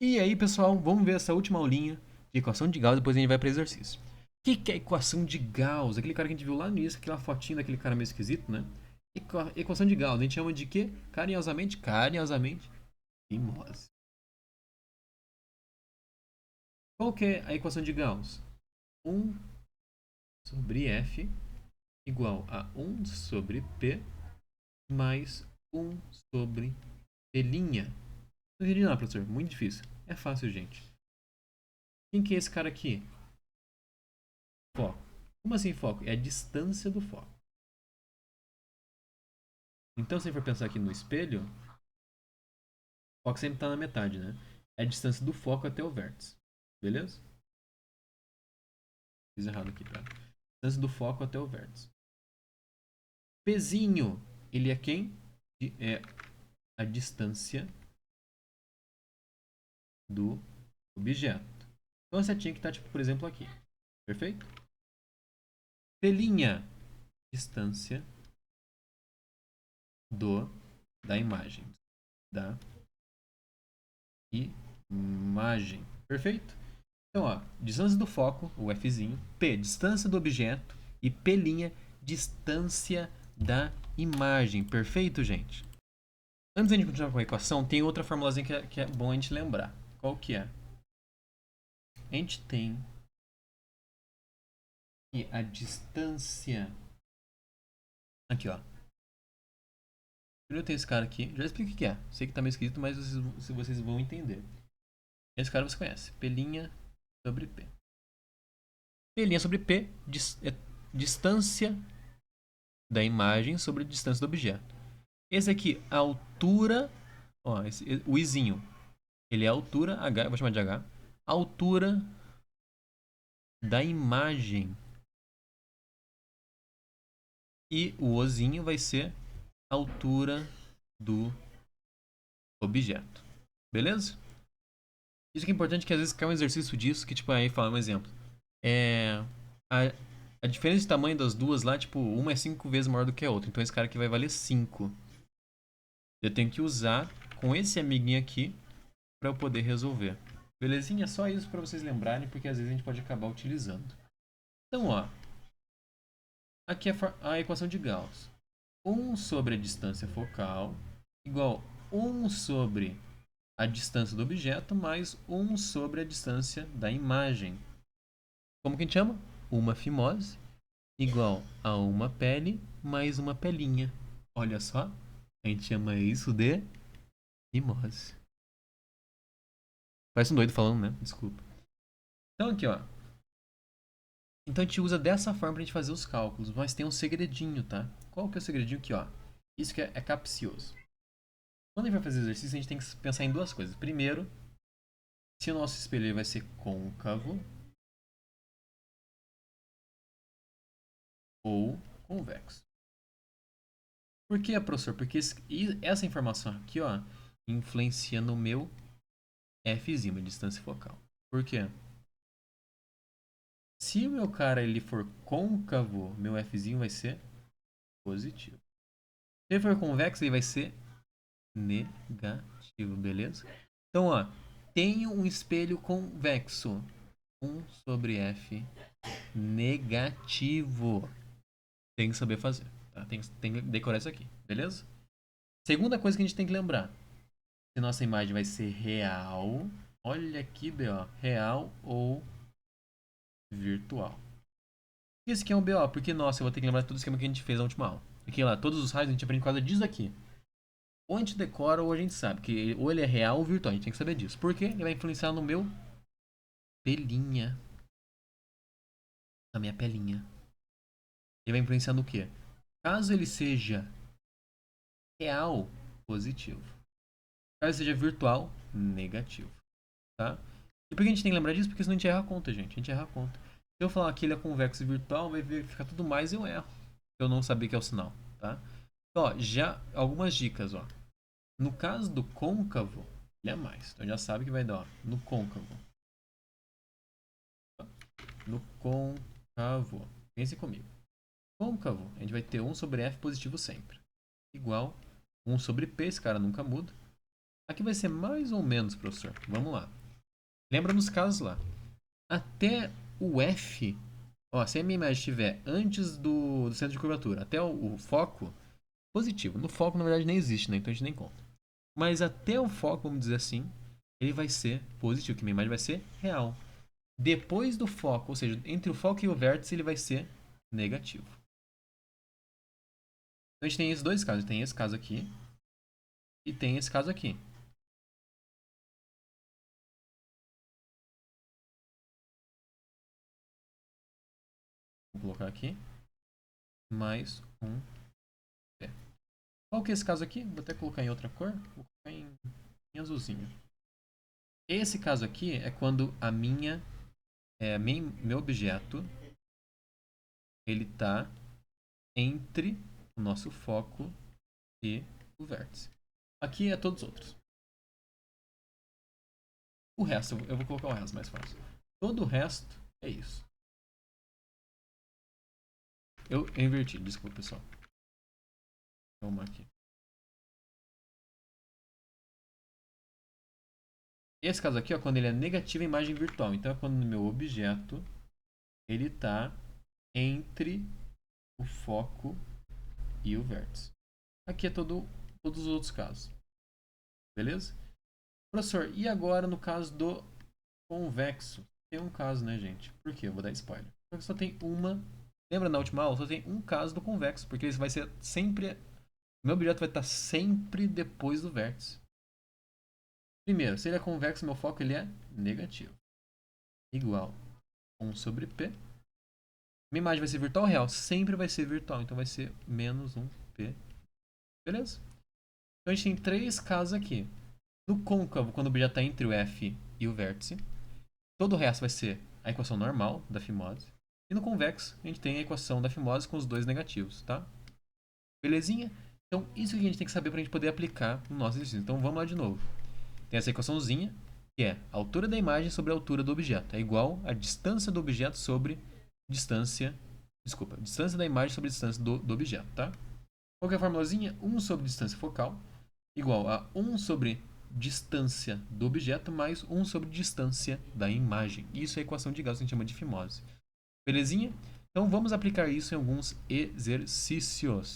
E aí, pessoal, vamos ver essa última aulinha de equação de Gauss, depois a gente vai para exercício. O que é equação de Gauss? Aquele cara que a gente viu lá no início, aquela fotinha daquele cara meio esquisito, né? Equação de Gauss, a gente chama de quê? Carinhosamente, fimose. Qual que é a equação de Gauss? 1 sobre F igual a 1 sobre P mais 1 sobre P'. Não entendi nada, professor. Muito difícil. É fácil, gente. Quem que é esse cara aqui? Foco. Como assim foco? É a distância do foco. Então, se for pensar aqui no espelho, o foco sempre está na metade, né? É a distância do foco até o vértice. Beleza? Fiz errado aqui, tá? Distância do foco até o vértice. Pzinho, ele é quem? É a distância do objeto. Então, a setinha que está, tipo, por exemplo, aqui. Perfeito? Pelinha, distância do da imagem. Da imagem. Perfeito? Então, ó, distância do foco, o Fzinho, P, distância do objeto e P', distância da imagem. Perfeito, gente? Antes de a gente continuar com a equação, tem outra formulazinha que é bom a gente lembrar. Qual que é? A gente tem que a distância... Aqui, ó. Primeiro tem esse cara aqui. Já explico o que é. Sei que tá meio escrito, mas vocês vão entender. Esse cara você conhece. P' sobre P. P' sobre P é distância da imagem sobre a distância do objeto. Esse aqui, a altura. Ó, o izinho. Ele é a altura, H, eu vou chamar de H. A altura da imagem. E o Ozinho vai ser a altura do objeto. Beleza? Isso que é importante, que às vezes cai um exercício disso, que tipo, aí fala um exemplo. É. A, a diferença de tamanho das duas lá, tipo, uma é 5 vezes maior do que a outra. Então esse cara aqui vai valer 5. Eu tenho que usar com esse amiguinho aqui para eu poder resolver. Belezinha? Só isso para vocês lembrarem, porque às vezes a gente pode acabar utilizando. Então, ó, aqui é a equação de Gauss. 1 sobre a distância focal igual 1 sobre a distância do objeto mais 1 sobre a distância da imagem. Como que a gente chama? Uma fimose igual a uma pele mais uma pelinha. Olha só, a gente chama isso de fimose. Parece um doido falando, né? Desculpa. Então aqui, ó. Então a gente usa dessa forma pra gente fazer os cálculos, mas tem um segredinho, tá? Qual que é o segredinho aqui, ó? Isso que é capcioso. Quando a gente vai fazer exercício, a gente tem que pensar em duas coisas. Primeiro, se o nosso espelho vai ser côncavo ou convexo. Por que, professor? Porque essa informação aqui, ó, influencia no meu Fzinho, a distância focal. Por quê? Se o meu cara ele for côncavo, meu Fzinho vai ser positivo. Se ele for convexo, ele vai ser negativo, beleza? Então, ó, tenho um espelho convexo. 1 sobre F negativo. Tem que saber fazer, tá? Tem que decorar isso aqui, beleza? Segunda coisa que a gente tem que lembrar. Se nossa imagem vai ser real, olha aqui, BO, real ou virtual. Esse aqui é um BO, porque, nossa, eu vou ter que lembrar todo o esquema que a gente fez na última aula. Aqui, lá, todos os raios a gente aprende por causa disso aqui. Ou a gente decora ou a gente sabe que ou ele é real ou virtual. A gente tem que saber disso. Por quê? Ele vai influenciar no meu pelinha. Na minha pelinha. Ele vai influenciar no quê? Caso ele seja real, positivo. Caso ele seja virtual, negativo. Tá? E por que a gente tem que lembrar disso? Porque senão a gente erra a conta, gente. A gente erra a conta. Se eu falar que ele é convexo e virtual, vai ficar tudo mais e eu erro. Eu não saber que é o sinal. Tá? Então, ó, já algumas dicas, ó. No caso do côncavo, ele é mais. Então já sabe que vai dar, ó, no côncavo. No côncavo. Pense comigo. Côncavo, a gente vai ter 1 sobre F positivo sempre. Igual 1 sobre P, esse cara nunca muda. Aqui vai ser mais ou menos, professor. Vamos lá. Lembra nos casos lá. Até o F, ó, se a minha imagem estiver antes do centro de curvatura, até o foco, positivo. No foco, na verdade, nem existe, né? Então a gente nem conta. Mas até o foco, vamos dizer assim, ele vai ser positivo, que minha imagem vai ser real. Depois do foco, ou seja, entre o foco e o vértice, ele vai ser negativo. Então a gente tem esses dois casos. Tem esse caso aqui e tem esse caso aqui. Vou colocar aqui. Mais um pé. Qual que é esse caso aqui? Vou até colocar em outra cor. Vou colocar em azulzinho. Esse caso aqui é quando meu objeto ele está entre o nosso foco e o vértice. Aqui é todos os outros. O resto, eu vou colocar o resto mais fácil. Todo o resto é isso. Eu inverti, desculpa pessoal. Vamos aqui. Esse caso aqui, ó, quando ele é negativo, a imagem virtual. Então é quando o meu objeto ele está entre o foco e o vértice. Aqui é todos os outros casos. Beleza? Professor, e agora no caso do convexo? Tem um caso, né, gente? Por quê? Eu vou dar spoiler. Só tem uma. Lembra na última aula? Só tem um caso do convexo, porque ele vai ser sempre. O meu objeto vai estar sempre depois do vértice. Primeiro, se ele é convexo, meu foco ele é negativo. Igual 1 sobre P. Minha imagem vai ser virtual ou real? Sempre vai ser virtual, então vai ser menos 1P. Beleza? Então a gente tem três casos aqui. No côncavo, quando o objeto está entre o F e o vértice, todo o resto vai ser a equação normal da fimose. E no convexo, a gente tem a equação da fimose com os dois negativos, tá? Belezinha? Então, isso que a gente tem que saber para a gente poder aplicar no nosso exercício. Então, vamos lá de novo. Tem essa equaçãozinha, que é a altura da imagem sobre a altura do objeto. É igual a distância do objeto sobre distância... Desculpa, distância da imagem sobre a distância do objeto, tá? Qual que é a formulazinha? 1 sobre distância focal igual a 1 sobre distância do objeto mais 1 sobre distância da imagem. Isso é a equação de Gauss que a gente chama de fimose. Belezinha? Então vamos aplicar isso em alguns exercícios.